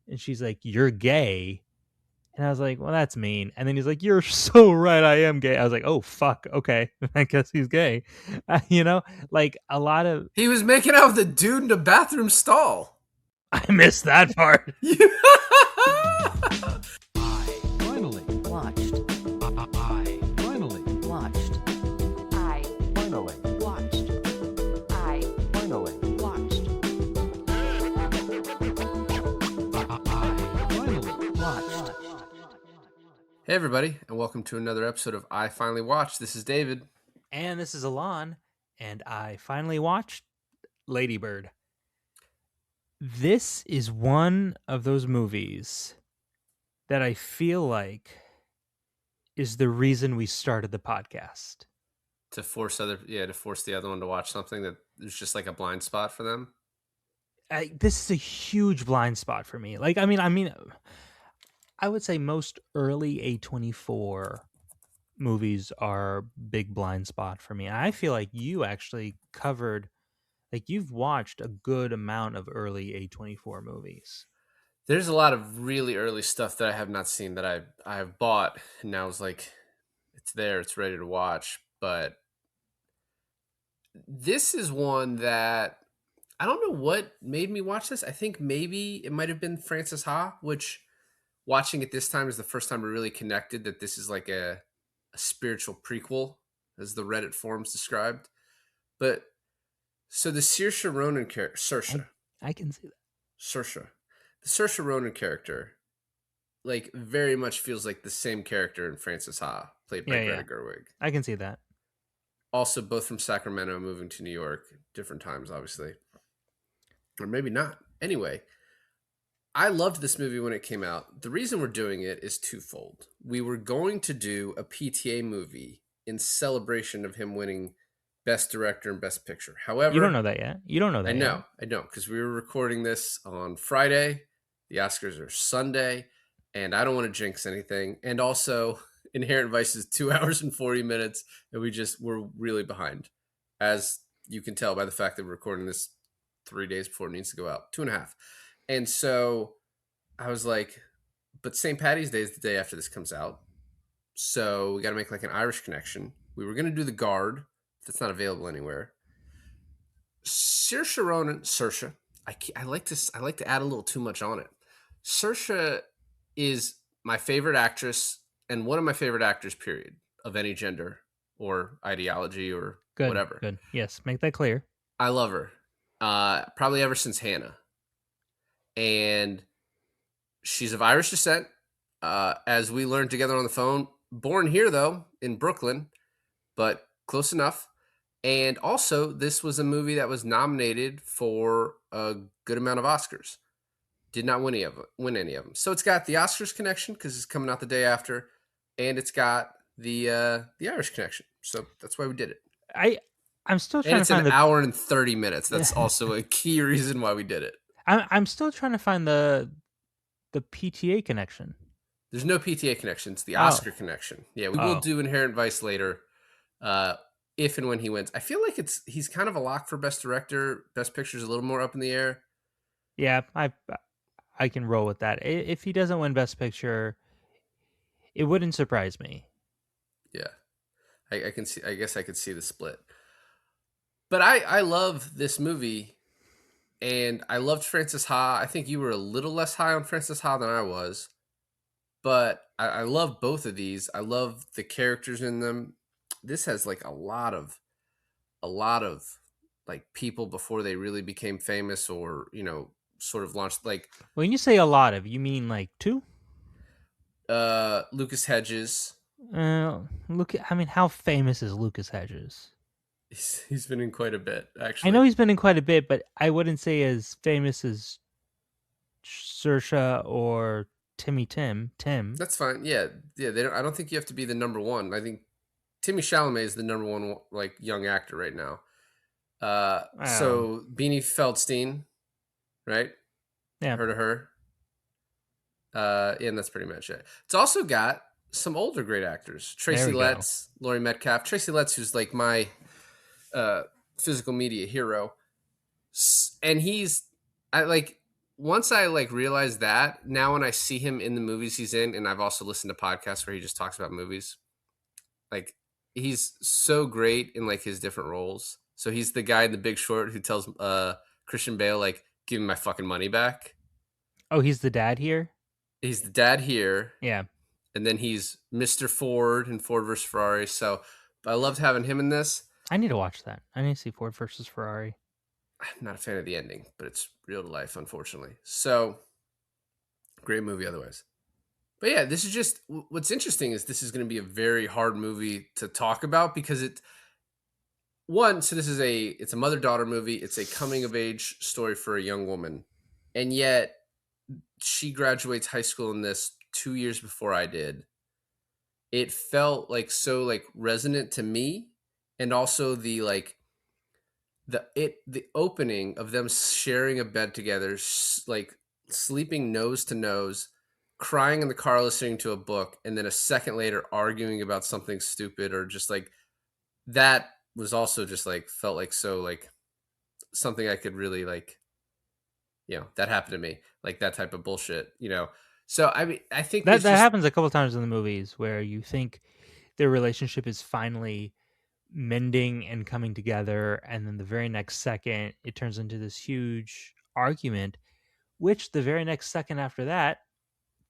And she's like, "You're gay." And I was like, "Well, that's mean." And then he's like, "You're so right, I am gay." I was like, "Oh, fuck, okay. I guess he's gay." Like a lot of... He was making out with a dude in a bathroom stall. I missed that part. I finally watched. I finally watched. I finally watched. I finally watched. I finally watched. Hey, everybody, and welcome to another episode of I Finally Watched. This is David. And this is Alain, and I finally watched Lady Bird. This is one of those movies that I feel like is the reason we started the podcast. To force the other one to watch something that there's just like a blind spot for them. This is a huge blind spot for me. Like, I mean, I would say most early A24 movies are big blind spot for me. And I feel like you actually covered, like, you've watched a good amount of early A24 movies. There's a lot of really early stuff that I have not seen that I have bought, and now it's like it's there, it's ready to watch. But this is one that I don't know what made me watch this. I think maybe it might have been Frances Ha, which watching it this time is the first time I really connected that this is like a spiritual prequel, as the Reddit forums described. But so the Saoirse Ronan character, Saoirse. I can see that. The Saoirse Ronan character, like, very much feels like the same character in Frances Ha, played by Greta Gerwig. I can see that. Also, both from Sacramento, moving to New York, different times, obviously. Or maybe not. Anyway, I loved this movie when it came out. The reason we're doing it is twofold. We were going to do a PTA movie in celebration of him winning Best Director and Best Picture. However, you don't know that yet. You don't know that yet. I know, because we were recording this on Friday. The Oscars are Sunday, and I don't want to jinx anything. And also, Inherent Vice is 2 hours and 40 minutes, and we're really behind, as you can tell by the fact that we're recording this 3 days before it needs to go out, 2.5. And so I was like, but St. Paddy's Day is the day after this comes out, so we got to make like an Irish connection. We were going to do The Guard. That's not available anywhere. Saoirse Ronan, I like to add a little too much on it. Saoirse is my favorite actress and one of my favorite actors, period, of any gender or ideology or whatever. Good. Yes, make that clear. I love her. Probably ever since Hannah. And she's of Irish descent, as we learned together on the phone. Born here, though, in Brooklyn, but close enough. And also, this was a movie that was nominated for a good amount of Oscars. Did not win any of them. So it's got the Oscars connection because it's coming out the day after, and it's got the Irish connection. So that's why we did it. I'm still trying to find an hour and 30 minutes. That's also a key reason why we did it. I'm still trying to find the PTA connection. There's no PTA connection. It's the Oscar connection. Yeah, we will do Inherent Vice later. If and when he wins. I feel like he's kind of a lock for Best Director. Best Picture is a little more up in the air. Yeah, I can roll with that. If he doesn't win Best Picture, it wouldn't surprise me. Yeah, I can see. I guess I could see the split. But I love this movie, and I loved Frances Ha. I think you were a little less high on Frances Ha than I was, but I love both of these. I love the characters in them. This has like a lot of like people before they really became famous or, sort of launched. Like, when you say a lot of, you mean like two? Lucas Hedges. How famous is Lucas Hedges? He's been in quite a bit, actually. I know he's been in quite a bit, but I wouldn't say as famous as Saoirse or Tim. That's fine. Yeah. I don't think you have to be the number one. I think Timmy Chalamet is the number one, like, young actor right now. So Beanie Feldstein, right? Yeah. Heard of her? And that's pretty much it. It's also got some older great actors. Tracy Letts, Laurie Metcalf. Tracy Letts, who's like my physical media hero. And once I like realized that, now when I see him in the movies he's in, and I've also listened to podcasts where he just talks about movies, like he's so great in like his different roles. So he's the guy in The Big Short who tells Christian Bale like, "Give me my fucking money back." Oh, he's the dad here? He's the dad here, Yeah. and then he's Mr. Ford in Ford versus Ferrari. So I loved having him in this. I need to watch that. I need to see Ford versus Ferrari. I'm not a fan of the ending, but it's real to life, unfortunately. So great movie otherwise. But yeah, this is just what's interesting is this is going to be a very hard movie to talk about because so this is it's a mother-daughter movie. It's a coming of age story for a young woman. And yet she graduates high school in this 2 years before I did. It felt like so like resonant to me, and also the like the opening of them sharing a bed together, like sleeping nose to nose, crying in the car listening to a book, and then a second later arguing about something stupid, or just like that was also just like felt like so like something I could really like, that happened to me, like that type of bullshit. So I mean, I think That this that just happens a couple times in the movies where you think their relationship is finally mending and coming together, and then the very next second it turns into this huge argument, which the very next second after that,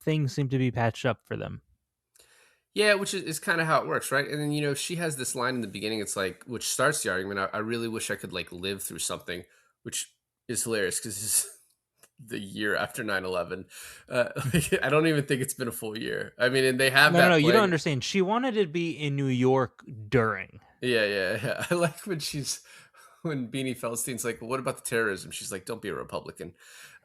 things seem to be patched up for them. Yeah, which is kind of how it works, right? And then she has this line in the beginning. It's like, which starts the argument. I really wish I could like live through something, which is hilarious because this is the year after 9/11. Like, I don't even think it's been a full year. I mean, and they have No, that you don't playing. understand. She wanted to be in New York during. Yeah, yeah, yeah. I like when Beanie Feldstein's like, "What about the terrorism?" She's like, "Don't be a Republican."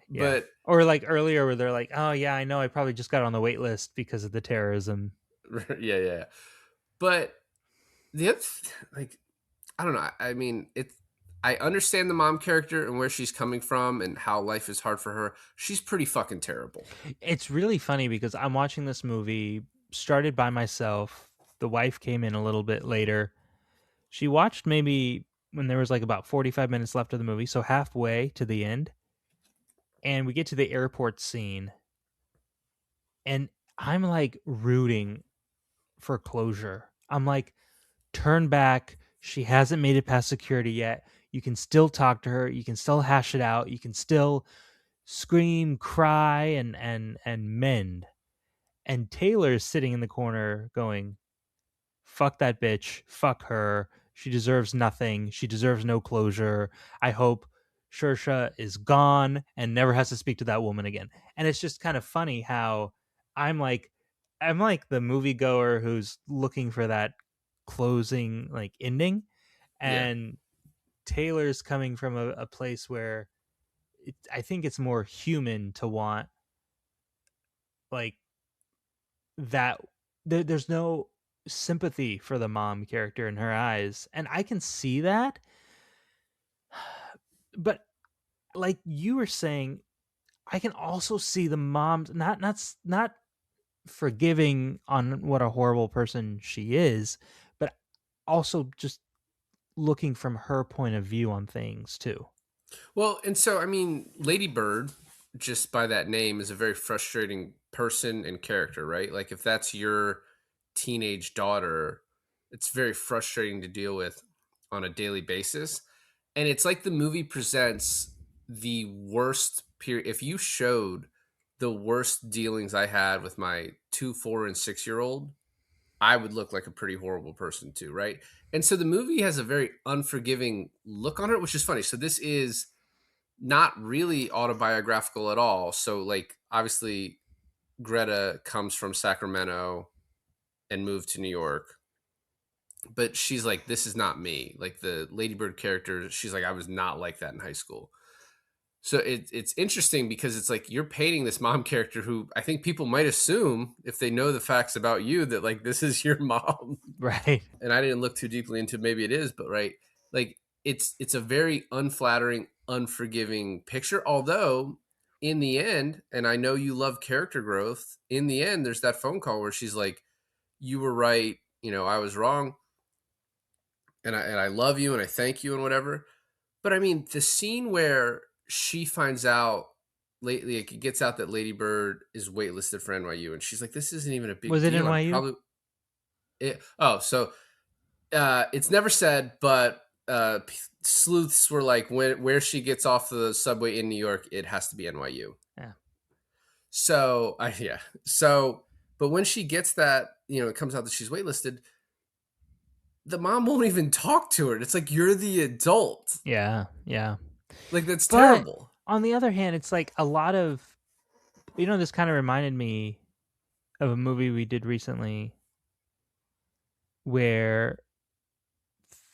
Yeah. But Or like earlier where they're like, "Oh yeah, I know I probably just got on the wait list because of the terrorism." yeah, yeah. But the other, like, I don't know. I mean, I understand the mom character and where she's coming from and how life is hard for her. She's pretty fucking terrible. It's really funny because I'm watching this movie, started by myself. The wife came in a little bit later. She watched maybe when there was like about 45 minutes left of the movie, so halfway to the end. And we get to the airport scene, and I'm like rooting for closure. I'm like, turn back. She hasn't made it past security yet. You can still talk to her. You can still hash it out. You can still scream, cry, and mend. And Taylor's sitting in the corner going, fuck that bitch, fuck her. She deserves nothing. She deserves no closure. I hope Saoirse is gone and never has to speak to that woman again. And it's just kind of funny how I'm like I'm like the moviegoer who's looking for that closing like ending, Yeah. and Taylor's coming from a place where I think it's more human to want like that. There's no sympathy for the mom character in her eyes, and I can see that. But like you were saying, I can also see the mom not forgiving on what a horrible person she is, but also just looking from her point of view on things too. Well, and so I mean, Lady Bird, just by that name, is a very frustrating person and character, right? Like if that's your teenage daughter, it's very frustrating to deal with on a daily basis. And it's like the movie presents the worst period. If you showed the worst dealings I had with my 2, 4, and 6 year old, I would look like a pretty horrible person too, right? And so the movie has a very unforgiving look on it, which is funny. So this is not really autobiographical at all. So like obviously Greta comes from Sacramento and moved to New York. But she's like, this is not me. Like the Ladybird character, she's like, I was not like that in high school. So it's interesting because it's like you're painting this mom character who I think people might assume if they know the facts about you that like this is your mom. Right. And I didn't look too deeply into maybe it is, but right, like it's a very unflattering, unforgiving picture. Although in the end, and I know you love character growth, in the end, there's that phone call where she's like, "You were right, I was wrong, and I love you and I thank you and whatever." But I mean, the scene where she finds out lately it gets out that Lady Bird is waitlisted for NYU, and she's like, "This isn't even a big Was it deal. I'm NYU? probably so it's never said, but sleuths were like, where she gets off the subway in New York, it has to be NYU. Yeah. So yeah. So, but when she gets that, it comes out that she's waitlisted. The mom won't even talk to her. It's like, you're the adult. Yeah. Yeah. Like, that's But terrible. on the other hand, it's like a lot of, this kind of reminded me of a movie we did recently where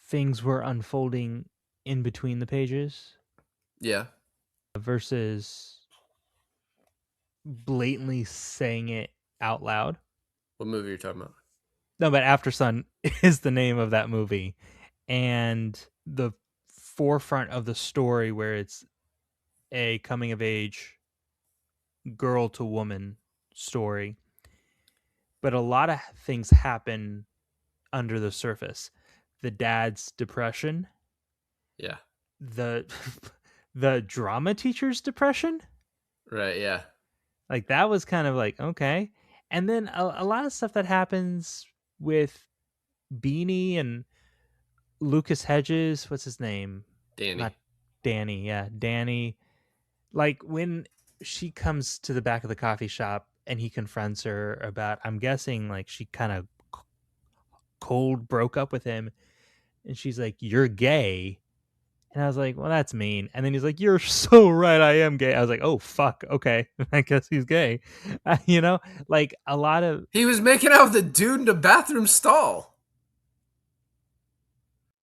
things were unfolding in between the pages Yeah. versus blatantly saying it out loud. What movie are you talking about? No, but After Sun is the name of that movie. And the forefront of the story where it's a coming of age girl to woman story. But a lot of things happen under the surface. The dad's depression, Yeah. the the drama teacher's depression. Right. Yeah. Like that was kind of like, okay. And then a lot of stuff that happens with Beanie and Lucas Hedges, what's his name? Danny. Not Danny, yeah, Danny. Like when she comes to the back of the coffee shop and he confronts her about, I'm guessing like she kind of cold broke up with him, and she's like, "You're gay." And I was like, well, that's mean. And then he's like, "You're so right, I am gay." I was like, oh, fuck, okay. I guess he's gay. Like a lot of... He was making out with a dude in a bathroom stall.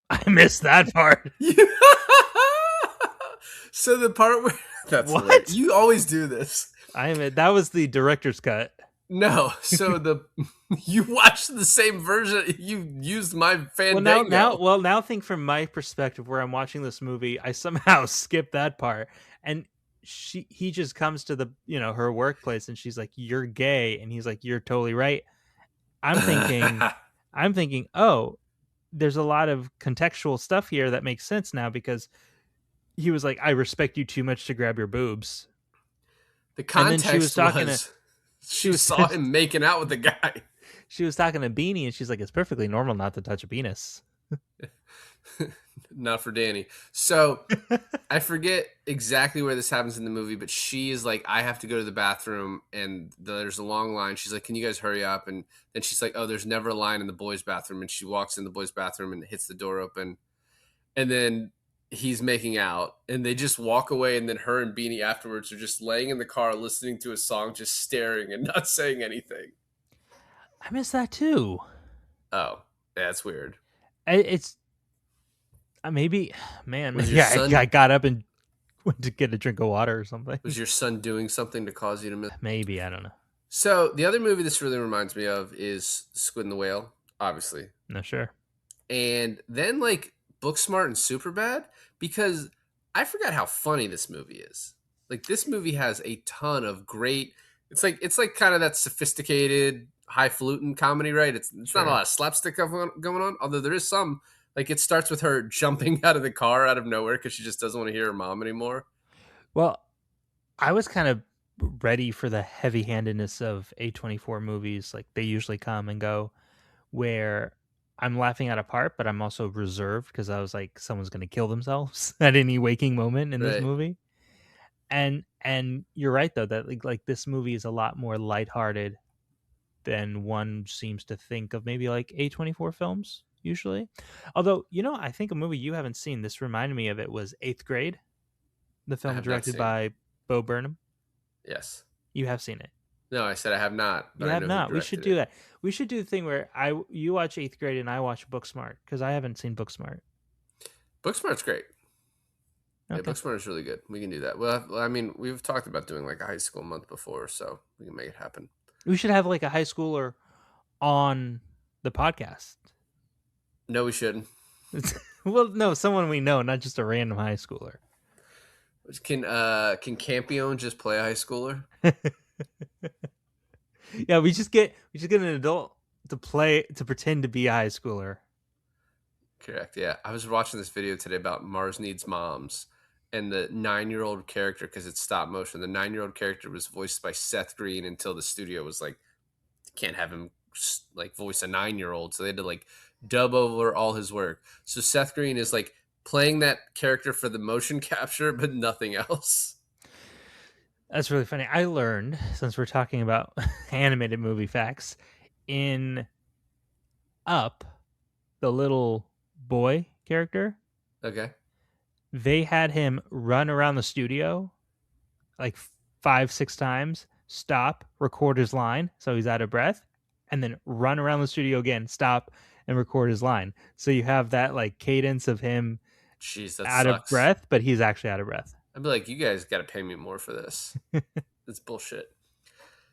I missed that part. So the part where... That's What? hilarious. You always do this. That was the director's cut. No, so you watched the same version. You used my Fandango. Now think from my perspective where I'm watching this movie, I somehow skipped that part, and he just comes to the her workplace, and she's like, "You're gay," and he's like, "You're totally right." I'm thinking, oh, there's a lot of contextual stuff here that makes sense now because he was like, "I respect you too much to grab your boobs." The context she saw him making out with the guy. She was talking to Beanie, and she's like, "It's perfectly normal not to touch a penis." Not for Danny. So I forget exactly where this happens in the movie, but she is like, I have to go to the bathroom, and there's a long line. She's like, can you guys hurry up? And then she's like, oh, there's never a line in the boys' bathroom. And she walks in the boys' bathroom and hits the door open. And then he's making out, and they just walk away. And then her and Beanie afterwards are just laying in the car listening to a song, just staring and not saying anything. I miss that too. Oh, that's weird. It's maybe, man. Son, I got up and went to get a drink of water or something. Was your son doing something to cause you to miss? Maybe, I don't know. So the other movie this really reminds me of is Squid and the Whale, obviously. No, sure. And then like Booksmart and Superbad, because I forgot how funny this movie is. Like this movie has a ton of great. It's like kind of that sophisticated, highfalutin comedy, right? It's Sure. not a lot of slapstick going on, although there is some. Like it starts with her jumping out of the car out of nowhere because she just doesn't want to hear her mom anymore. Well, I was kind of ready for the heavy-handedness of A24 movies. Like they usually come and go, where I'm laughing at a part, but I'm also reserved because I was like, someone's going to kill themselves at any waking moment in this movie. And you're right though that like this movie is a lot more lighthearted than one seems to think of maybe like A24 films usually. Although, I think a movie you haven't seen, this reminded me of it, was 8th Grade, the film directed by Bo Burnham. Yes. You have seen it. No, I said I have not. You have not. We should do that. We should do the thing where you watch 8th Grade and I watch Booksmart, because I haven't seen Booksmart. Booksmart's great. Okay. Yeah, Booksmart is really good. We can do that. Well, I mean, we've talked about doing like a high school month before, so we can make it happen. We should have like a high schooler on the podcast. No, we shouldn't. Well, no, someone we know, not just a random high schooler. Can Campione just play a high schooler? Yeah, we just get an adult to pretend to be a high schooler. Correct. Yeah, I was watching this video today about Mars Needs Moms, and the 9-year-old character, because it's stop motion, the 9-year-old character was voiced by Seth Green until the studio was like, can't have him like voice a 9-year-old, so they had to like dub over all his work. So Seth Green is like playing that character for the motion capture, but nothing else. That's really funny. I learned, since we're talking about animated movie facts, in Up, the little boy character, Okay. they had him run around the studio like 5, 6 times, stop, record his line, so he's out of breath, and then run around the studio again, stop, and record his line. So you have that like cadence of him Jeez, that out of sucks. breath, but he's actually out of breath. I'd be like, you guys got to pay me more for this. It's bullshit.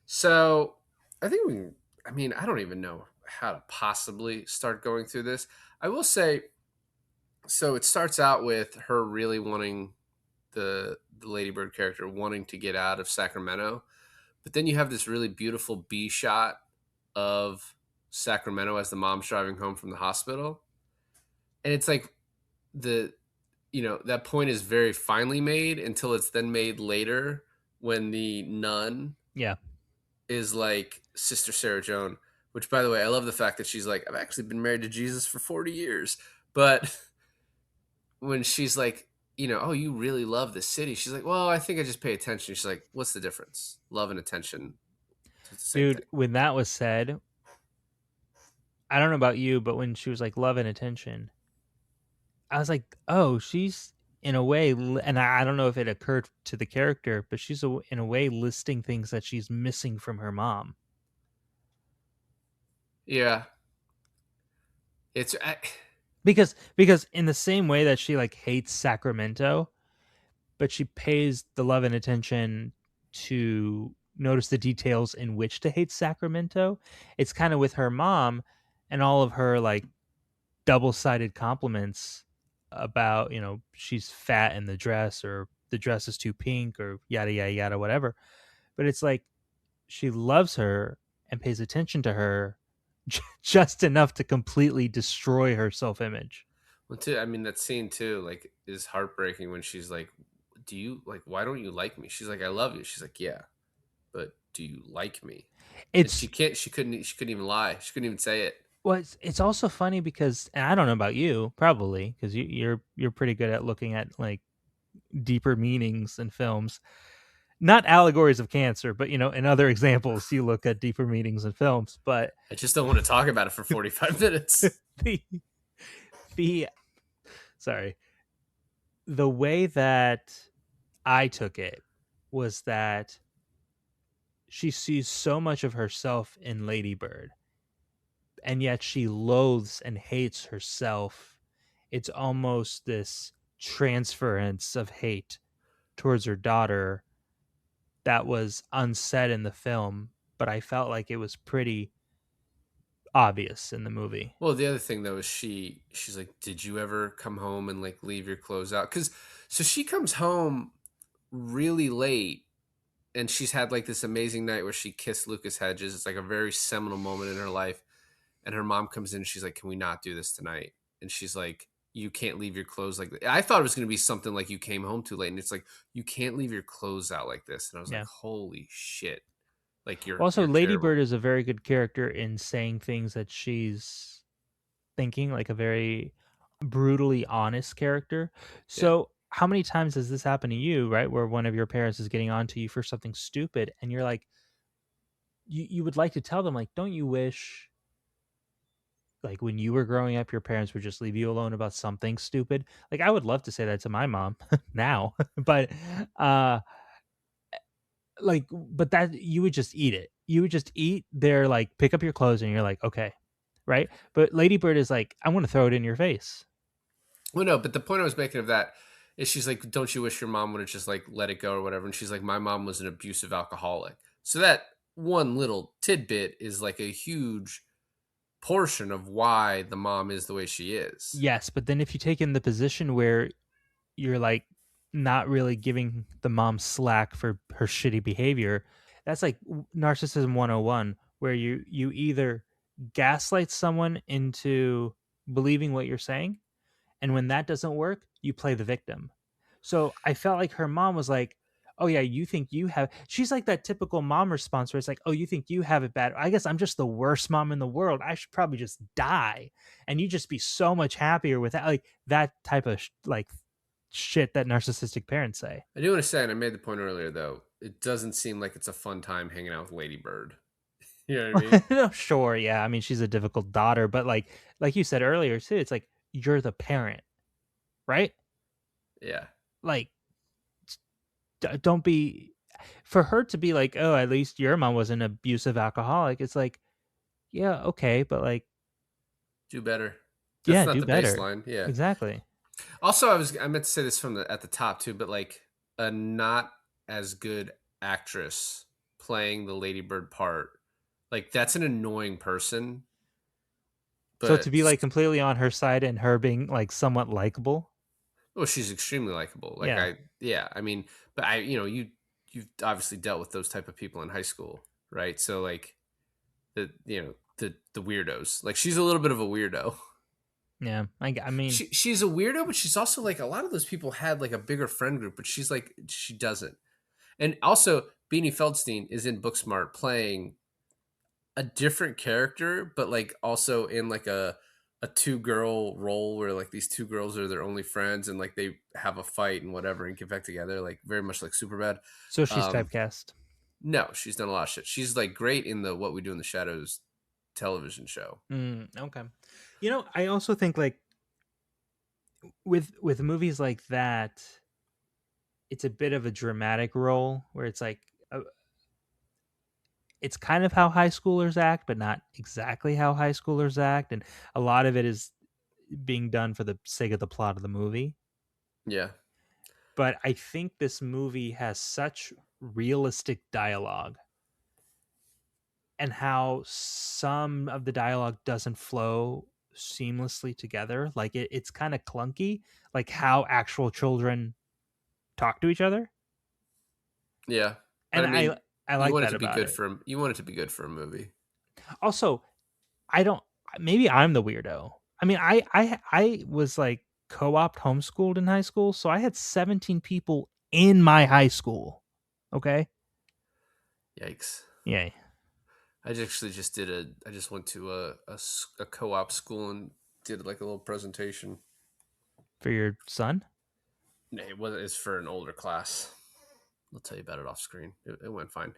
So I think we, I mean, I don't even know how to possibly start going through this. I will say, so it starts out with her really wanting the Ladybird character wanting to get out of Sacramento, but then you have this really beautiful B shot of Sacramento as the mom's driving home from the hospital, and it's like the that point is very finely made until it's then made later when the nun Yeah. is like Sister Sarah Joan, which by the way, I love the fact that she's like, I've actually been married to Jesus for 40 years. But when she's like, oh, you really love this city. She's like, well, I think I just pay attention. She's like, what's the difference? Love and attention. It's the same Dude, thing. when that was said, I don't know about you, but when she was like love and attention, I was like, oh, she's in a way, and I don't know if it occurred to the character, but she's in a way listing things that she's missing from her mom. Yeah. It's Because in the same way that she like hates Sacramento, but she pays the love and attention to notice the details in which to hate Sacramento. It's kind of with her mom and all of her like double-sided compliments about, she's fat in the dress, or the dress is too pink, or yada yada yada whatever. But it's like she loves her and pays attention to her just enough to completely destroy her self-image. well, too. I mean, that scene too, like, is heartbreaking when she's like, "Do you like? Why don't you like me?" She's like, "I love you." She's like, "Yeah, but do you like me?" And she It's can't. She couldn't even lie. She couldn't even say it. well, it's also funny because, and I don't know about you, probably because you're pretty good at looking at like deeper meanings in films, not allegories of cancer, but in other examples, you look at deeper meanings in films. But I just don't want to talk about it for 45 minutes. the the sorry, the way that I took it was that she sees so much of herself in Ladybird, and yet she loathes and hates herself. It's almost this transference of hate towards her daughter that was unsaid in the film, but I felt like it was pretty obvious in the movie. Well, the other thing though is she's like, "Did you ever come home and like leave your clothes out?" Because so she comes home really late, and she's had like this amazing night where she kissed Lucas Hedges. It's like a very seminal moment in her life. And her mom comes in and she's like, "Can we not do this tonight?" And she's like, "You can't leave your clothes like that." I thought it was going to be something like you came home too late, and it's like, "You can't leave your clothes out like this." And I was like, Yeah. "Holy shit!" Like Also, you're terrible. Ladybird is a very good character in saying things that she's thinking, like a very brutally honest character. Yeah. So, how many times has this happened to you, right? Where one of your parents is getting on to you for something stupid, and you're like, you would like to tell them, like, don't you wish, like, when you were growing up, your parents would just leave you alone about something stupid? Like, I would love to say that to my mom now, but, uh, but that you would just eat it. You would just eat their, like, pick up your clothes, and you're like, okay, right? But Ladybird is like, I want to throw it in your face. Well, no, but the point I was making of that is she's like, "Don't you wish your mom would have just like let it go or whatever?" And she's like, "My mom was an abusive alcoholic." So that one little tidbit is like a huge portion of why the mom is the way she is. Yes, but then if you take in the position where you're like not really giving the mom slack for her shitty behavior, that's like narcissism 101, where you either gaslight someone into believing what you're saying, and when that doesn't work, you play the victim. So I felt like her mom was like, "Oh yeah, you think you have." She's like that typical mom response where it's like, "Oh, you think you have it bad? I guess I'm just the worst mom in the world. I should probably just die, and you just be so much happier with that." Like that type of like shit that narcissistic parents say. I do want to say, and I made the point earlier though, it doesn't seem like it's a fun time hanging out with Lady Bird. You know what I mean? No, sure, yeah. I mean, she's a difficult daughter, but like you said earlier too, it's like you're the parent, right? Yeah. Like don't be for her to be like, "Oh, at least your mom was an abusive alcoholic." It's like, "Yeah, okay, but like, Do better. That's yeah, not do the better." baseline. Yeah. Exactly. Also, I meant to say this from the at the top too, but like a not as good actress playing the Lady Bird part, like that's an annoying person. So to But be like completely on her side and her being like somewhat likable. well, she's extremely likable. Like Yeah. yeah, I mean, but you've obviously dealt with those type of people in high school, right? So like the weirdos. Like she's a little bit of a weirdo. Yeah. I mean, She's a weirdo, but she's also like a lot of those people had like a bigger friend group, but she's like she doesn't. And also, Beanie Feldstein is in Booksmart playing a different character, but like also in like a two girl role where like these two girls are their only friends and like they have a fight and whatever and get back together, like very much like Superbad. so she's Um, typecast. no, she's done a lot of shit. She's like great in the What We Do in the Shadows television show. Okay. I also think like with movies like that, it's a bit of a dramatic role where it's like it's kind of how high schoolers act, but not exactly how high schoolers act, and a lot of it is being done for the sake of the plot of the movie. Yeah, But I think this movie has such realistic dialogue and how some of the dialogue doesn't flow seamlessly together. Like it's kind of clunky, like how actual children talk to each other. yeah. But And I I mean, I like that about it. you want it to be good for a movie. Also, I don't maybe I'm the weirdo. I mean, I was like co-op homeschooled in high school, so I had 17 people in my high school. Okay? Yikes. Yay. I just went to a co-op school and did like a little presentation. For your son? It's for an older class. I'll tell you about it off screen. It went fine.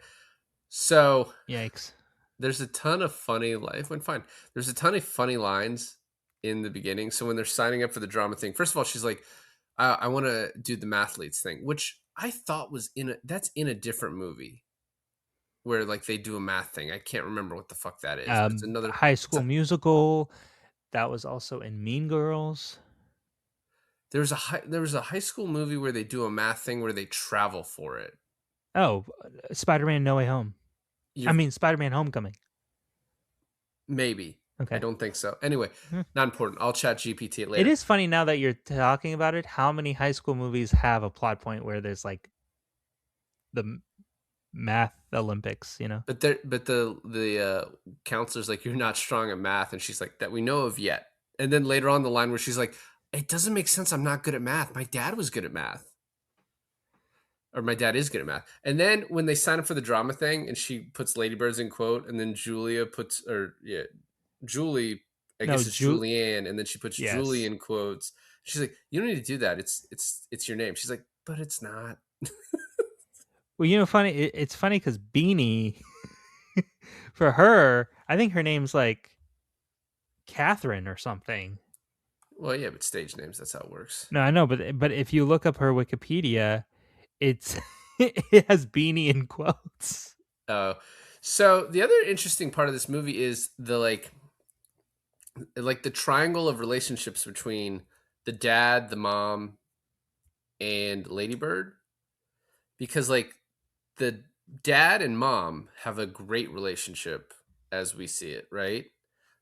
So Yikes. there's a ton of funny. It went fine. There's a ton of funny lines in the beginning. So when they're signing up for the drama thing, first of all, she's like, "I want to do the mathletes thing," which I thought was that's in a different movie where like they do a math thing. I can't remember what the fuck that is, but it's another. High It's School a, Musical. That was also in Mean Girls. there was a high school movie where they do a math thing where they travel for it. Oh, Spider-Man No Way Home. I You're mean, Spider-Man Homecoming. maybe. I Okay. don't think so. Anyway, Hmm. not important. I'll chat GPT it It later. is funny now that you're talking about it, how many high school movies have a plot point where there's like the math Olympics? But the counselor's like, "You're not strong at math," and she's like, "That we know of yet." And then later on the line where she's like, "It doesn't make sense. I'm not good at math. My dad was good at math, or my dad is good at math." And then when they sign up for the drama thing, and she puts Ladybirds in quote, and then Julie, I No, guess it's Julianne, and then she puts Julie yes. in quotes. She's like, "You don't need to do that. It's your name." She's like, "But it's not." Well, funny. It's funny because Beanie, for her, I think her name's like Catherine or something. Well, yeah, but stage names, that's how it works. No, I know, but if you look up her Wikipedia, it's it has Beanie in quotes. Uh, so the other interesting part of this movie is the like the triangle of relationships between the dad, the mom, and Ladybird, because like the dad and mom have a great relationship as we see it, right?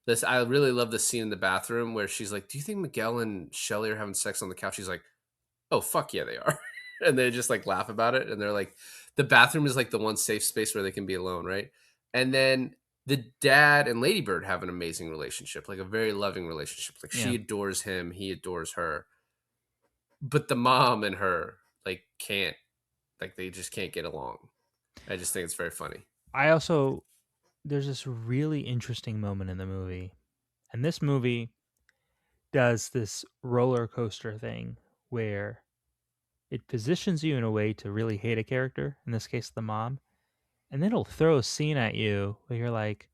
This I really love the scene in the bathroom where she's like, "Do you think Miguel and Shelly are having sex on the couch?" He's like, "Oh fuck yeah, they are," and they just like laugh about it, and they're like, the bathroom is like the one safe space where they can be alone, right? And then the dad and Ladybird have an amazing relationship, like a very loving relationship. Like Yeah. she adores him, he adores her. but the mom and her like can't, like they just can't get along. I just think it's very funny. I also there's this really interesting moment in the movie, and this movie does this roller coaster thing where it positions you in a way to really hate a character, in this case the mom, and then it'll throw a scene at you where you're like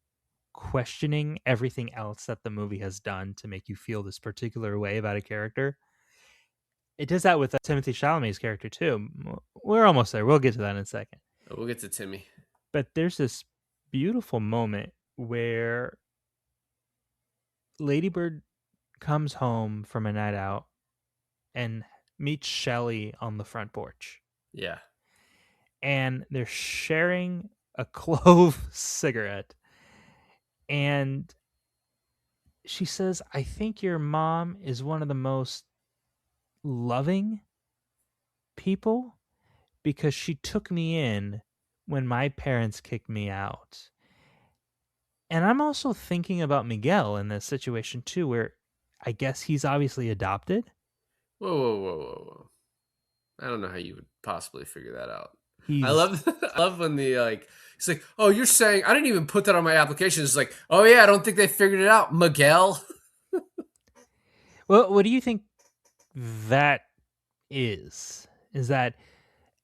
questioning everything else that the movie has done to make you feel this particular way about a character. It does that with Timothy Chalamet's character too. We're almost there. We'll get to that in a second. We'll get to Timmy. But there's this beautiful moment where Ladybird comes home from a night out and meets Shelley on the front porch. Yeah. And they're sharing a clove cigarette. And she says, I think your mom is one of the most loving people because she took me in when my parents kicked me out. And I'm also thinking about Miguel in this situation too, where I guess he's obviously adopted. Whoa, whoa, whoa, whoa, whoa. I don't know how you would possibly figure that out. I He's love I love when the like he's like, oh, you're saying I didn't even put that on my application. It's like, oh yeah, I don't think they figured it out, Miguel. well, what do you think that is? Is that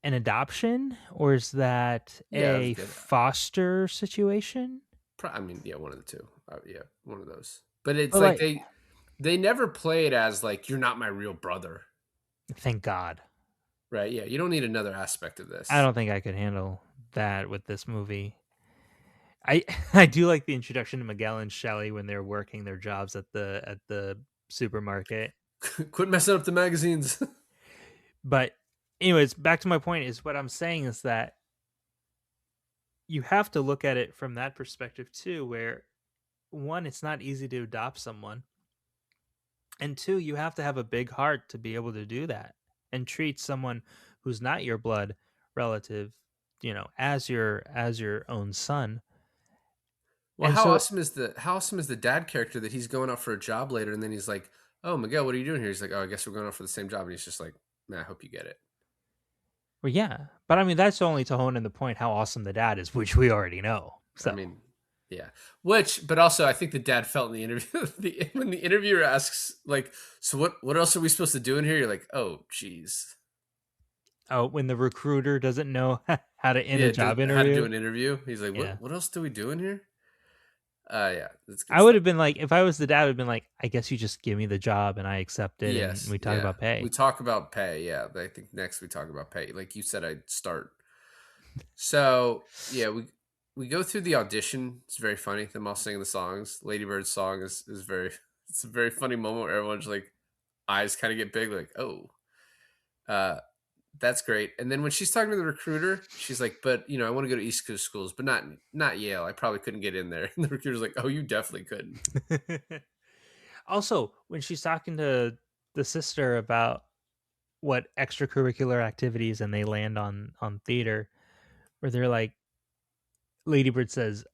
an adoption or is that Yeah, that's a good. foster situation? I mean, yeah, one of the two. Yeah, one of those. But it's But like like, they never play it as like you're not my real brother, thank God. right? Yeah, you don't need another aspect of I this. don't think I could handle that with this movie. I I do like the introduction to Miguel and Shelley when they're working their jobs at the supermarket. Quit messing up the magazines. But anyways, back to my point is what I'm saying is that you have to look at it from that perspective too, where one, it's not easy to adopt someone. And two, you have to have a big heart to be able to do that and treat someone who's not your blood relative, as your own son. Well, And so how awesome is the dad character that he's going out for a job later, and then he's like, "Oh, Miguel, what are you doing here?" He's like, "Oh, I guess we're going out for the same job," and he's just like, "Man, I hope you get it." well, yeah. But I mean that's only to hone in the point how awesome the dad is, which we already know. I So mean, yeah. But also, I think the dad felt in the interview when the interviewer asks, like, "So what else are we supposed to do in here?" You're like, "Oh, geez." when the recruiter doesn't know how to end a Yeah, job how to do interview. an interview. He's like, Yeah. what else do we do in here? Yeah, that's good I would stuff. have been like, if I was the dad, I would have been like, I guess you just give me the job and I accept it and Yes, we talk yeah. about pay. We talk about pay. Yeah, I think next we talk about pay. Like you said, I'd start. So yeah, we go through the audition. It's very funny. Them all singing the songs. Lady Bird's song is very. It's a very funny moment where everyone's like eyes kind of get big, like oh, uh, that's great. And then when she's talking to the recruiter, she's like, but I want to go to East Coast schools, but not Yale. I probably couldn't get in there. And the recruiter's like, oh, you definitely couldn't. Also, when she's talking to the sister about what extracurricular activities and they land on theater, where they're like, Ladybird says,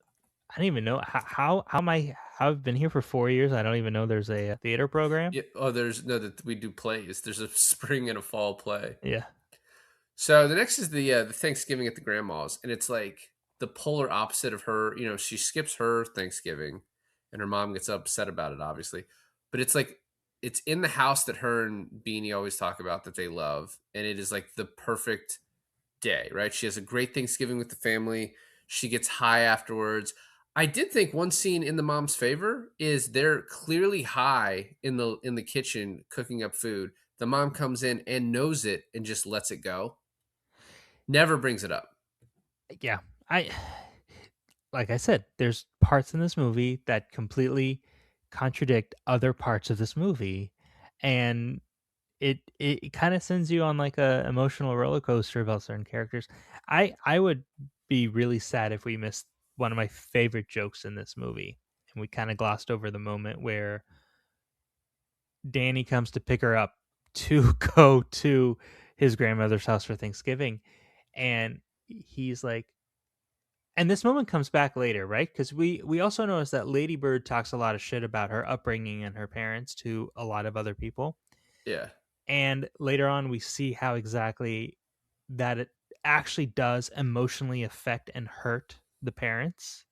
I don't even know how am I how I've been here for 4 years. I don't even know there's a theater program. Yeah. Oh, there's no that we do plays. There's a spring and a fall play. Yeah. So the next is the Thanksgiving at the grandma's, and it's like the polar opposite of her. She skips her Thanksgiving, and her mom gets upset about it, obviously. But it's like it's in the house that her and Beanie always talk about that they love, and it is like the perfect day, right? She has a great Thanksgiving with the family. She gets high afterwards. I did think one scene in the mom's favor is they're clearly high in the kitchen cooking up food. The mom comes in and knows it and just lets it go. Never brings it up. Yeah. I like I said, there's parts in this movie that completely contradict other parts of this movie. And it kind of sends you on like a emotional roller coaster about certain characters. I would be really sad if we missed one of my favorite jokes in this movie, and we kind of glossed over the moment where Danny comes to pick her up to go to his grandmother's house for Thanksgiving, and he's like, and this moment comes back later, right? Because we also notice that Lady Bird talks a lot of shit about her upbringing and her parents to a lot of other people. Yeah. And later on, we see how exactly that it actually does emotionally affect and hurt the parents.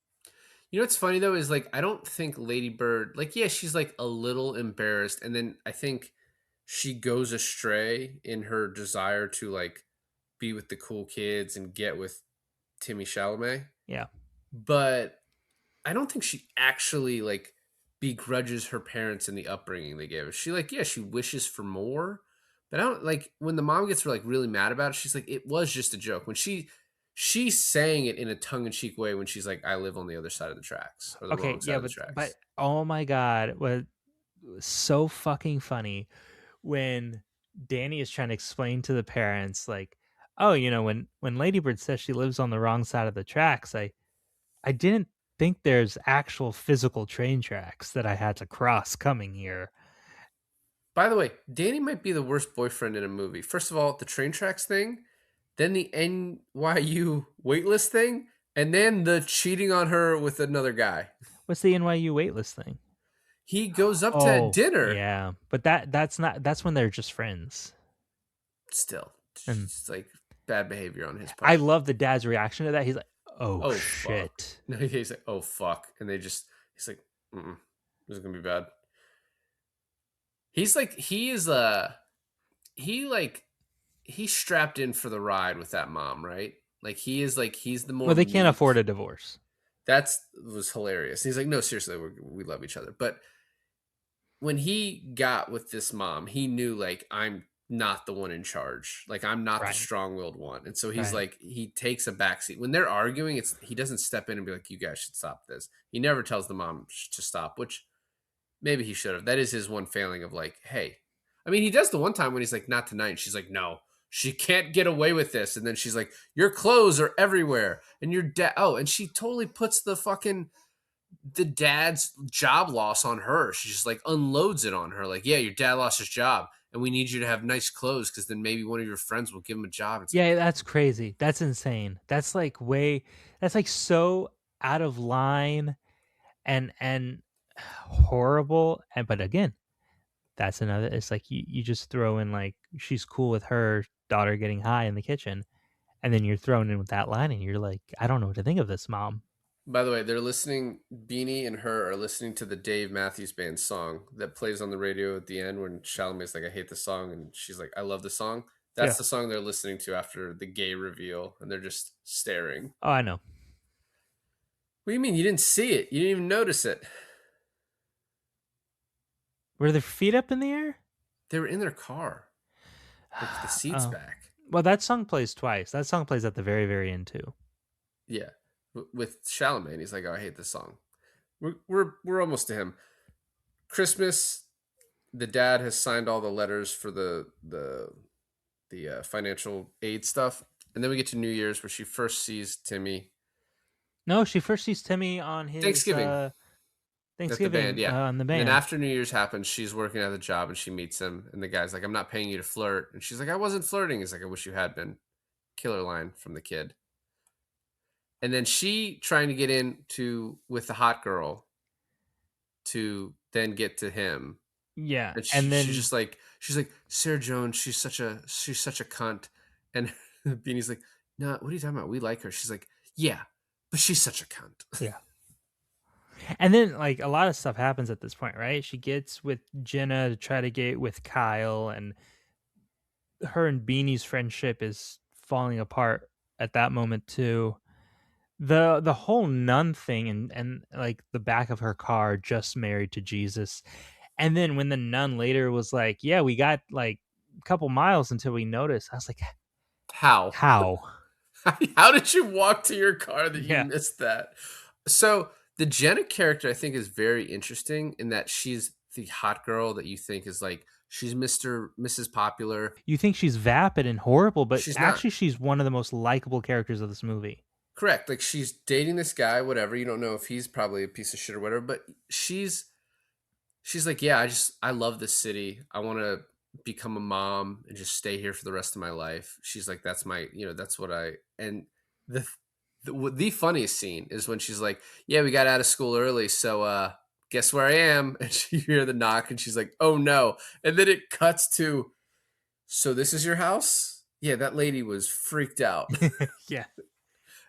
You know what's funny though is like I don't think Lady Bird like yeah she's like a little embarrassed and then I think she goes astray in her desire to like be with the cool kids and get with Timmy Chalamet, Yeah. but I don't think she actually like begrudges her parents and the upbringing they gave her. She like yeah she wishes for more, but I don't like when the mom gets like really mad about it. She's like it was just a joke when she's saying it in a tongue in cheek way when she's like I live on the other side of the tracks or the Okay. wrong side Yeah. of the But tracks. oh my God, what was so fucking funny when Danny is trying to explain to the parents, like, oh, when Ladybird says she lives on the wrong side of the tracks, I didn't think there's actual physical train tracks that I had to cross coming here. By the way, Danny might be the worst boyfriend in a movie. First of all, the train tracks thing, then the NYU waitlist thing, and then the cheating on her with another guy. What's the NYU waitlist thing? He goes up to Oh, dinner. yeah, but that's when they're just friends. Still, And it's like bad behavior on his I part. love the dad's reaction to that. He's like, "Oh Oh fuck! shit." No, he's like, oh fuck, and he's like, this is gonna be bad. He's like, he like he's strapped in for the ride with that mom, right? Like he is like he's the more Well, they can't afford meek. a divorce. That's was hilarious. He's like, no, seriously, we love each other. But when he got with this mom, he knew like I'm not the one in charge. Like I'm not the Right. strong-willed one. And so he's Right. like, he takes a backseat. When they're arguing, it's he doesn't step in and be like, you guys should stop this. He never tells the mom to stop, which maybe he should have. That is his one failing of like, hey. I mean, he does the one time when he's like, not tonight. And she's like, no, she can't get away with this. And then she's like, your clothes are everywhere. And your dad, oh, and she totally puts the dad's job loss on her. She just like unloads it on her. Like, yeah, your dad lost his job and we need you to have nice clothes because then maybe one of your friends will give him a job. It's like, Yeah, that's crazy. That's insane. That's like so out of line and horrible. And but again, that's another it's like you just throw in like she's cool with her daughter getting high in the kitchen, and then you're thrown in with that line and you're like, I don't know what to think of this, mom. by the way, they're listening, Beanie and her are listening to the Dave Matthews Band song that plays on the radio at the end when Chalamet's like, I hate the song. And she's like, I love the song. Yeah. That's the song they're listening to after the gay reveal. And they're just staring. Oh, I know. What do you mean? You didn't see it? You didn't even notice it? Were their feet up in the air? They were in their car, like the seats Oh. back. Well, that song plays twice. That song plays at the very, very end too. Yeah. With Chalamet. And he's like, oh, I hate this song. We're almost to him. Christmas, the dad has signed all the letters for the financial aid stuff, and then we get to New Year's where she first sees Timmy. No, she first sees Timmy on his Thanksgiving at the band, Thanksgiving yeah. on the And then band. after New Year's happens, she's working at the job and she meets him, and the guy's like, "I'm not paying you to flirt," and she's like, "I wasn't flirting." He's like, "I wish you had been." Killer line from the kid. And then she trying to get in to with the hot girl to then get to him. Yeah, And and she's then just like Sarah Jones, she's such a cunt. And Beanie's like, no, what are you talking about? We like her. She's like, yeah, but she's such a cunt. yeah, and then like a lot of stuff happens at this point, right? She gets with Jenna to try to get with Kyle, and her and Beanie's friendship is falling apart at that moment too. The whole nun thing and like the back of her car just married to Jesus. And then when the nun later was like, "Yeah, we got like a couple miles until we noticed." I was like, How? "How?" How did you walk to your car that you Yeah. missed that? So the Jenna character I think is very interesting in that she's the hot girl that you think is like she's Mrs. Popular. You think she's vapid and horrible, but She's not. actually she's one of the most likable characters of this movie. Correct. Like she's dating this guy, whatever. You don't know if he's probably a piece of shit or whatever, but she's like, yeah, I love this city. I want to become a mom and just stay here for the rest of my life. She's like, that's my, that's what I. And the the funniest scene is when she's like, yeah, we got out of school early, so guess where I am? And you hear the knock, and she's like, oh no. And then it cuts to so this is your house? Yeah, that lady was freaked out. Yeah.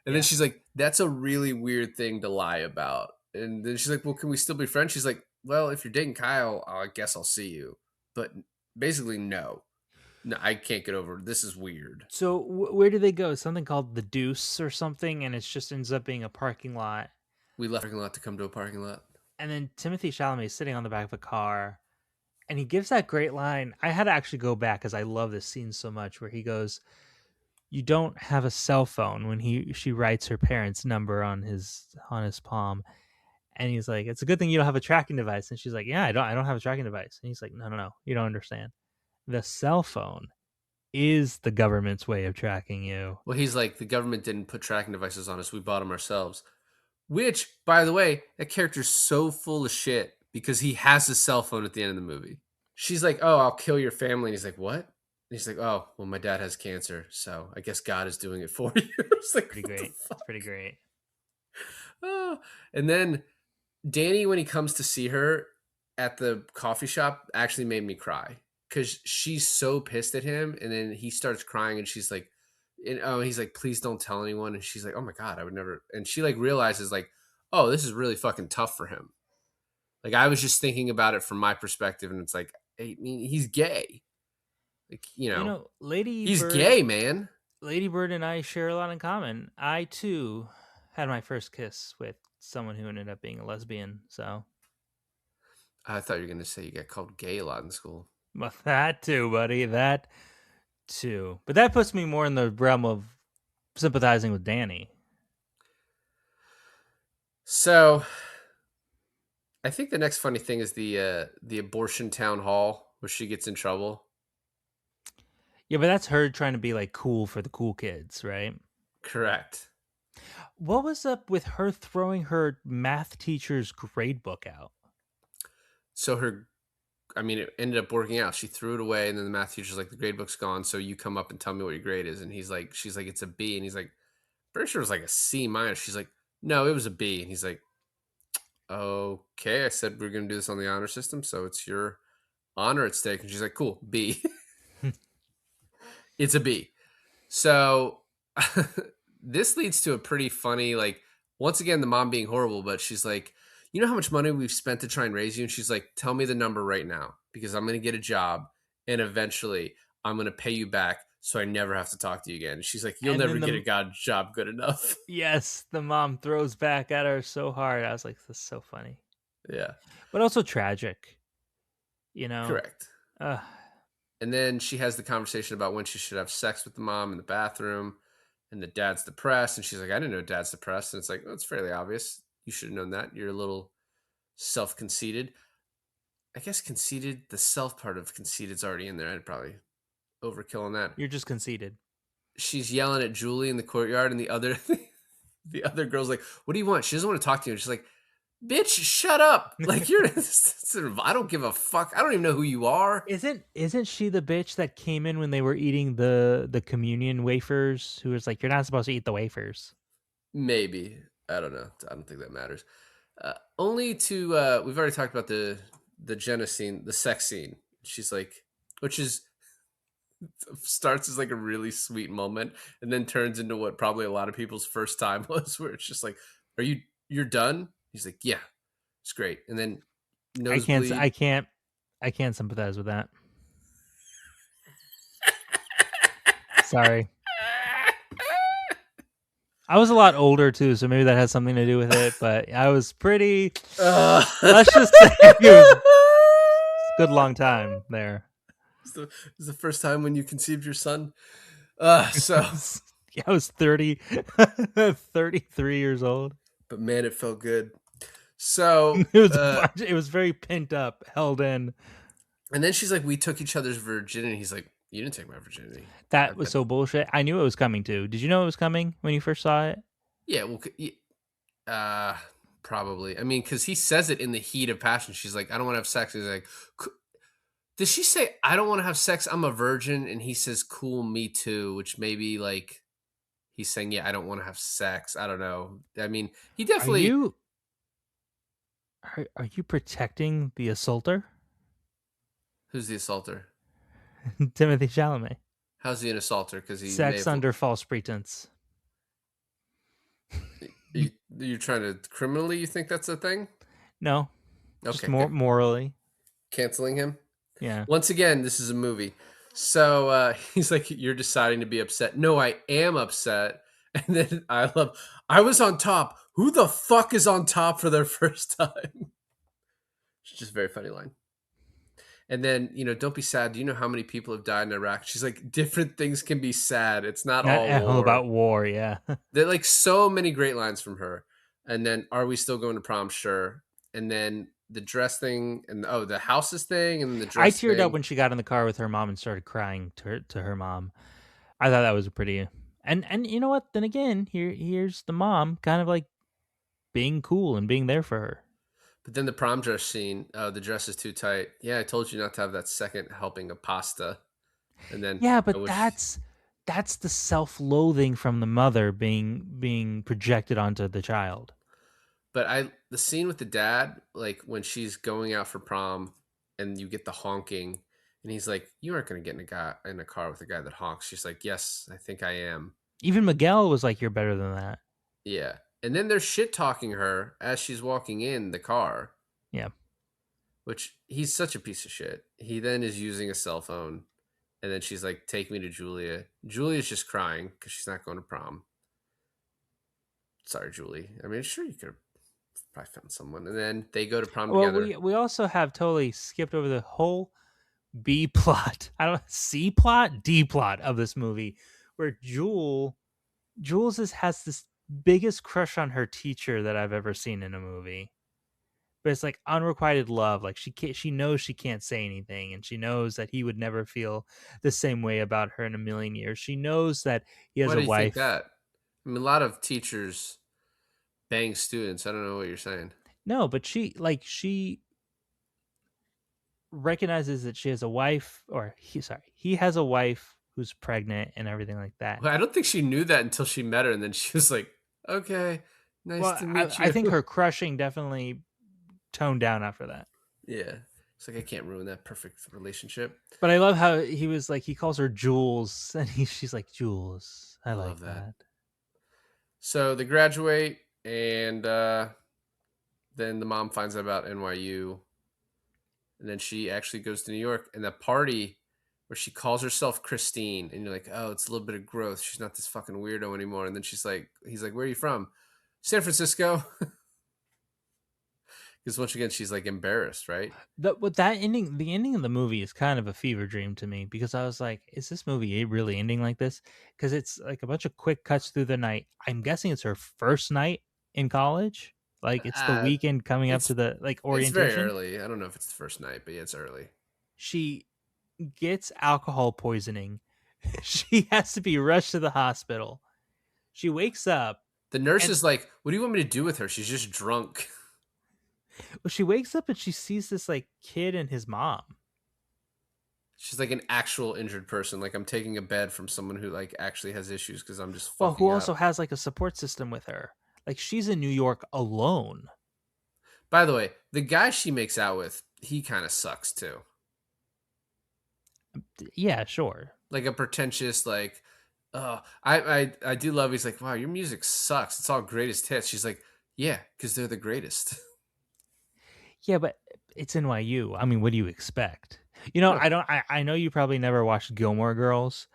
And then she's like, that's a really weird thing to lie about. And then she's like, well, can we still be friends? She's like, well, if you're dating Kyle, I guess I'll see you. But basically, no. No, I can't get over it. This is weird. So where do they go? Something called the Deuce or something, and it just ends up being a parking lot. We left a parking lot to come to a parking lot. And then Timothy Chalamet is sitting on the back of a car, and he gives that great line. I had to actually go back because I love this scene so much, where he goes, "You don't have a cell phone," when she writes her parents' number on his palm, and he's like, "It's a good thing you don't have a tracking device." And she's like, "Yeah, I don't have a tracking device." And he's like, "No, you don't understand. The cell phone is the government's way of tracking you." Well, he's like, the government didn't put tracking devices on us. We bought them ourselves. Which, by the way, that character's so full of shit because he has a cell phone at the end of the movie. She's like, oh, I'll kill your family. And he's like, what? And he's like, oh, well, my dad has cancer. So I guess God is doing it for you. It's like, Pretty what the great. fuck? It's pretty great. Oh. And then Danny, when he comes to see her at the coffee shop, actually made me cry because she's so pissed at him. And then he starts crying and she's like, he's like, please don't tell anyone. And she's like, oh my God, I would never. And she like realizes like, oh, this is really fucking tough for him. Like I was just thinking about it from my perspective. And it's like, I mean, he's gay. Like, Lady he's Bird, gay, man. Lady Bird and I share a lot in common. I too had my first kiss with someone who ended up being a lesbian. So I thought you were going to say you got called gay a lot in school. but that too, buddy. That too. But that puts me more in the realm of sympathizing with Danny. So I think the next funny thing is the abortion town hall where she gets in trouble. Yeah, but that's her trying to be like cool for the cool kids, right? Correct. What was up with her throwing her math teacher's grade book out? So it ended up working out. She threw it away, and then the math teacher's like, the grade book's gone, so you come up and tell me what your grade is. And she's like, it's a B. And he's like, pretty sure it was like a C minus. She's like, no, it was a B. And he's like, okay, I said we're going to do this on the honor system, so it's your honor at stake. And she's like, cool, B. It's a B. So this leads to a pretty funny, like, once again, the mom being horrible, but she's like, you know how much money we've spent to try and raise you? And she's like, tell me the number right now because I'm going to get a job and eventually I'm going to pay you back so I never have to talk to you again. And she's like, you'll never get a job good enough. Yes, the mom throws back at her so hard. I was like, this is so funny. Yeah. But also tragic, Correct. And then she has the conversation about when she should have sex with the mom in the bathroom. And the dad's depressed. And she's like, I didn't know dad's depressed. And it's like, well, it's fairly obvious. You should have known that. You're a little self-conceited. I guess conceited, the self part of conceited is already in there. I'd probably overkill on that. You're just conceited. She's yelling at Julie in the courtyard. And the other girl's like, what do you want? She doesn't want to talk to you. And she's like, bitch, shut up. Like, I don't give a fuck. I don't even know who you are. Isn't she the bitch that came in when they were eating the communion wafers, who was like, you're not supposed to eat the wafers? Maybe. I don't know. I don't think that matters. We've already talked about the Jenna scene, the sex scene. She's like, which starts as like a really sweet moment and then turns into what probably a lot of people's first time was, where it's just like, you're done? He's like, yeah, it's great. And then nosebleed. I can't sympathize with that. Sorry. I was a lot older too, so maybe that has something to do with it. But I was pretty. Let's just say it was a good long time there. It was the first time when you conceived your son. So yeah, I was 33 years old. But man, it felt good. So it was very pent up, held in. And then she's like, we took each other's virginity. He's like, you didn't take my virginity. That was so bullshit. I knew it was coming too. Did you know it was coming when you first saw it? Yeah, well, probably. I mean, because he says it in the heat of passion. She's like, I don't want to have sex. He's like, does she say, I don't want to have sex, I'm a virgin? And he says, cool, me too, which maybe like he's saying, yeah, I don't want to have sex. I don't know. I mean, he definitely... Are you protecting the assaulter? Who's the assaulter? Timothy Chalamet. How's he an assaulter? Because he may Sex have. under false pretense. You're trying to criminally? You think that's a thing? No, just Okay, more morally. canceling him. Yeah. Once again, this is a movie. So he's like, "You're deciding to be upset." No, I am upset. And then I was on top. Who the fuck is on top for their first time? It's just a very funny line. And then, don't be sad. Do you know how many people have died in Iraq? She's like, different things can be sad. It's not Not all all war. about war, yeah. There are like so many great lines from her. And then, are we still going to prom? Sure. And then the dress thing and the houses thing and the I dress teared up thing. when she got in the car with her mom and started crying to her mom. I thought that was a pretty and you know what? Then again, here's the mom kind of like being cool and being there for her. But then the prom dress scene, the dress is too tight. Yeah, I told you not to have that second helping of pasta. And then Yeah, I but wish, that's the self-loathing from the mother being projected onto the child. but the scene with the dad, like when she's going out for prom and you get the honking and he's like, "You aren't going to get in a car with a guy that honks." She's like, "Yes, I think I am." Even Miguel was like, "You're better than that." Yeah. And then they're shit talking her as she's walking in the car, Yeah. which he's such a piece of shit. He then is using a cell phone. And then she's like, "Take me to Julia." Julia's just crying because she's not going to prom. Sorry, Julie. I mean, sure, you could have probably found someone. And then they go to prom Well, together. we also have totally skipped over the whole B plot. I don't C plot, D plot of this movie, where has this biggest crush on her teacher that I've ever seen in a movie. But it's like unrequited love. Like she knows she can't say anything, and she knows that he would never feel the same way about her in a million years. She knows that he has Why a do you think wife. that? I mean, a lot of teachers bang students. I don't know what you're saying. No, but she recognizes that she has a wife, or he has a wife who's pregnant and everything like that. Well, I don't think she knew that until she met her. And then she was like, "Okay, nice Well, to meet I you." think her crushing definitely toned down after that. Yeah. It's like, I can't ruin that perfect relationship. But I love how he was like, he calls her Jules, and she's like, Jules. I I like love that. that. So they graduate, and then the mom finds out about NYU. And then she actually goes to New York, and that party where she calls herself Christine, and you're like, "Oh, it's a little bit of growth. She's not this fucking weirdo anymore." And then he's like, "Where are you from?" "San Francisco." Because once again, she's like embarrassed, right? With that ending, the ending of the movie is kind of a fever dream to me, because I was like, is this movie really ending like this? Because it's like a bunch of quick cuts through the night. I'm guessing it's her first night in college. Like it's the Uh, weekend coming up it's to the like it's very orientation. early. I don't know if it's the first night, but yeah, it's early. She gets alcohol poisoning. She has to be rushed to the hospital. She wakes up The nurse and is like, "What do you want me to do with her? She's just drunk." she wakes up and she sees this like kid and his mom. She's like an actual injured person. Like, I'm taking a bed from someone who like actually has issues because I'm just Well, who fucking also up. has like a support system with her. Like she's in New York alone. By the way, the guy she makes out with, he kind of sucks too. Yeah, sure. Like a pretentious, like, oh, I do love. He's like, "Wow, your music sucks. It's all greatest hits." She's like, "Yeah, because they're the greatest." Yeah, but it's NYU. I mean, what do you expect? You know, Huh. I know you probably never watched Gilmore Girls,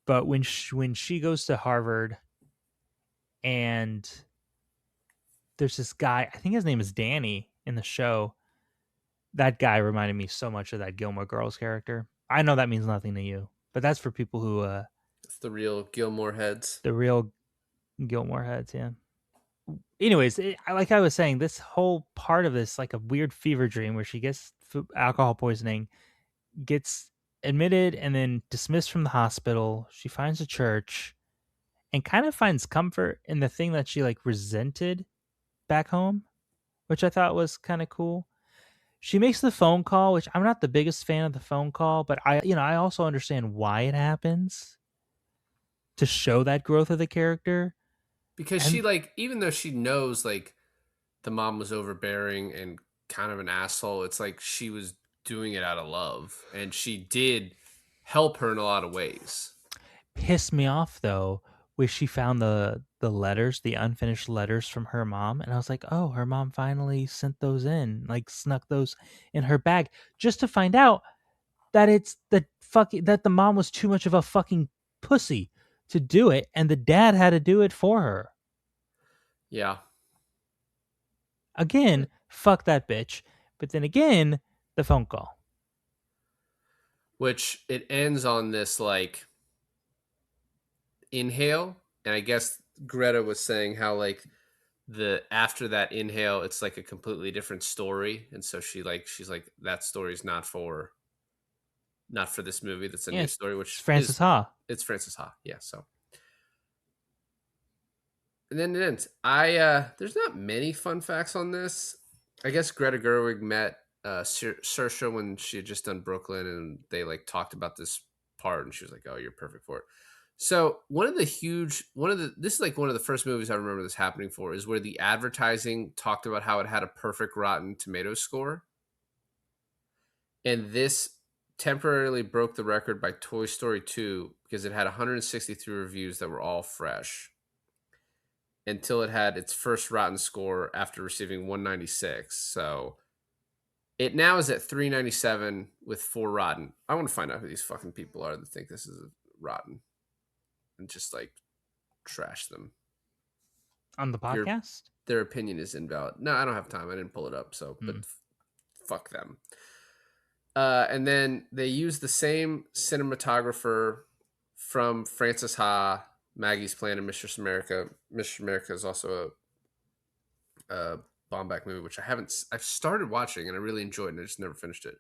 but when she goes to Harvard and there's this guy, I think his name is Danny in the show. That guy reminded me so much of that Gilmore Girls character. I know that means nothing to you, but that's for people who It's the real Gilmore heads. the real Gilmore heads, yeah. Anyways, like I was saying, this whole part of this like a weird fever dream where she gets alcohol poisoning, gets admitted and then dismissed from the hospital. She finds a church and kind of finds comfort in the thing that she like resented back home, which I thought was kind of cool. She makes the phone call, which I'm not the biggest fan of the phone call, but I also understand why it happens to show that growth of the character. Because she And like, even though she knows like the mom was overbearing and kind of an asshole, it's like she was doing it out of love, and she did help her in a lot of ways. Pissed me off though, where she found the letters, the unfinished letters from her mom, and I was like, oh, her mom finally sent those in, like snuck those in her bag, just to find out that it's the fucking that the mom was too much of a fucking pussy to do it, and the dad had to do it for her. Yeah. Again, fuck that bitch. But then again, the phone call. Which it ends on this like inhale, and I guess Greta was saying how like the after that inhale it's like a completely different story, and so she's like that story's not for this movie, that's a Yeah, new story, it's which Francis is Ha. it's Francis Ha. Yeah, so and then it ends. There's not many fun facts on this. I guess Greta Gerwig met Saoirse when she had just done Brooklyn, and they like talked about this part, and she was like, "Oh, you're perfect for it." So this is like one of the first movies I remember this happening for, is where the advertising talked about how it had a perfect Rotten Tomatoes score, and this temporarily broke the record by Toy Story 2 because it had 163 reviews that were all fresh until it had its first Rotten score after receiving 196. So it now is at 397 with 4 Rotten. I want to find out who these fucking people are that think this is Rotten and just like trash them. On the podcast? Their opinion is invalid. No, I don't have time. I didn't pull it up. So, but fuck them. And then they use the same cinematographer from Francis Ha, Maggie's Plan, and Mistress America. Mistress America is also a Baumbach movie, which I've started watching and I really enjoyed, and I just never finished it.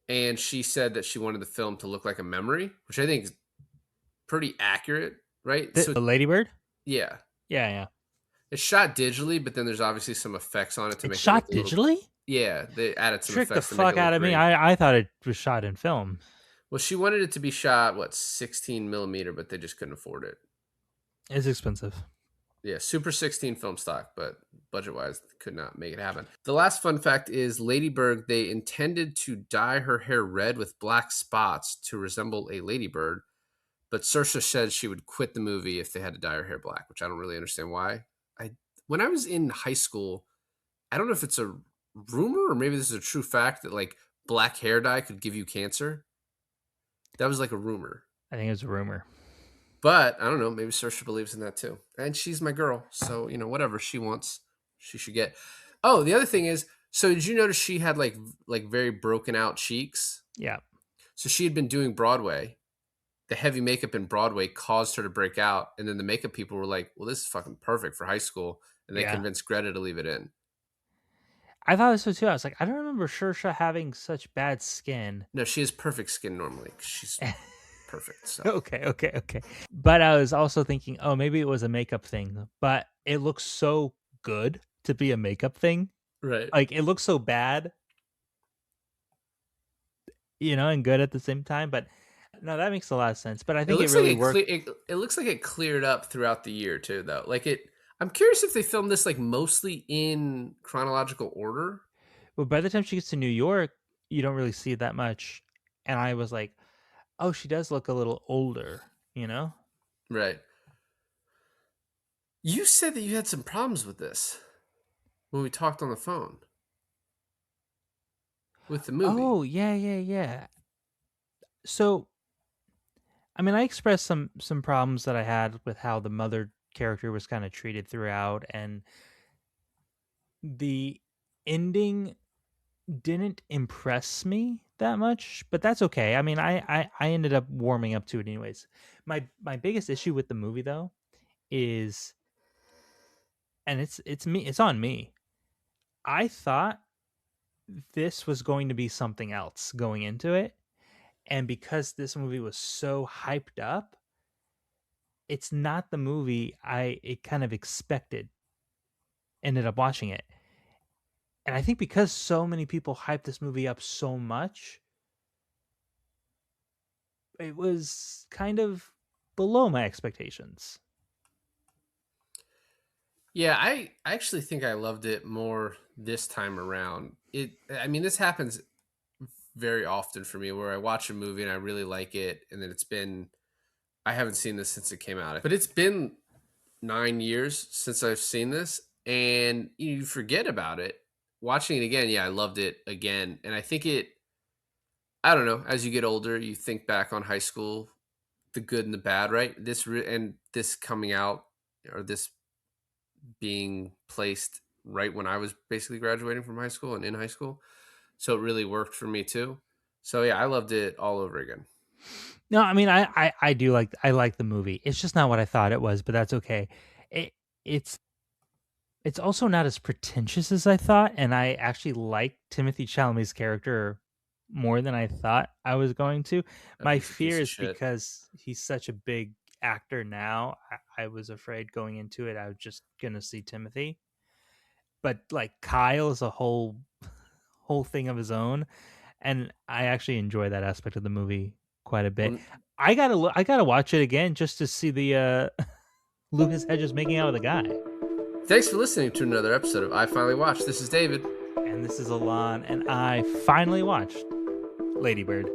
And she said that she wanted the film to look like a memory, which I think is pretty accurate, right? The Ladybird? Yeah. Yeah, yeah. It's shot digitally, but then there's obviously some effects on it to It's make it shot look a little. digitally? Yeah, they added some Trick the effects to make fuck it out look of me. green. I thought it was shot in film. Well, she wanted it to be shot 16 millimeter, but they just couldn't afford it. It's expensive. Yeah, Super 16 film stock, but budget wise, could not make it happen. The last fun fact is Lady Bird. They intended to dye her hair red with black spots to resemble a ladybird, but Saoirse said she would quit the movie if they had to dye her hair black, which I don't really understand why. When I was in high school, I don't know if it's a rumor or maybe this is a true fact that like black hair dye could give you cancer. That was like a rumor. I think it was a rumor. But I don't know. Maybe Saoirse believes in that too. And she's my girl. So, whatever she wants, she should get. Oh, the other thing is, so did you notice she had like very broken out cheeks? Yeah. So she had been doing Broadway. The heavy makeup in Broadway caused her to break out. And then the makeup people were like, well, this is fucking perfect for high school. And they Yeah. convinced Greta to leave it in. I thought so too. I was like, I don't remember Saoirse having such bad skin. No, she has perfect skin normally. She's perfect. So. Okay. But I was also thinking, oh, maybe it was a makeup thing. But it looks so good to be a makeup thing. Right. Like, it looks so bad, and good at the same time. But no, that makes a lot of sense. But I think it really worked. It looks like it cleared up throughout the year too, though. Like I'm curious if they filmed this like mostly in chronological order. But by the time she gets to New York, you don't really see it that much. And I was like, oh, she does look a little older, Right. You said that you had some problems with this when we talked on the phone with the movie. Oh, yeah. So, I mean, I expressed some problems that I had with how the mother character was kind of treated throughout, and the ending didn't impress me that much, but that's okay. I mean, I ended up warming up to it anyways. My biggest issue with the movie though is, and it's on me. I thought this was going to be something else going into it, and because this movie was so hyped up, it's not the movie it kind of expected. Ended up watching it, and I think because so many people hyped this movie up so much, it was kind of below my expectations. Yeah, I actually think I loved it more this time around. I mean, this happens very often for me where I watch a movie and I really like it, and then I haven't seen this since it came out, but it's been 9 years since I've seen this, and you forget about it. Watching it again, yeah, I loved it again, and I think I don't know. As you get older, you think back on high school, the good and the bad, right? And this coming out, or this being placed right when I was basically graduating from high school and in high school, so it really worked for me too. So yeah, I loved it all over again. No, I mean, I do like the movie. It's just not what I thought it was, but that's okay. It it's it's also not as pretentious as I thought, and I actually like Timothy Chalamet's character more than I thought I was going to. That My he's a piece fear of is shit. because he's such a big actor now. I was afraid going into it I was just gonna see Timothy, but like Kyle is a whole thing of his own, and I actually enjoy that aspect of the movie quite a bit. Well, I gotta watch it again just to see the Lucas Hedges making out with a guy. thanks for listening to another episode of I Finally Watched. This is David. And this is Alain, and I finally watched Ladybird.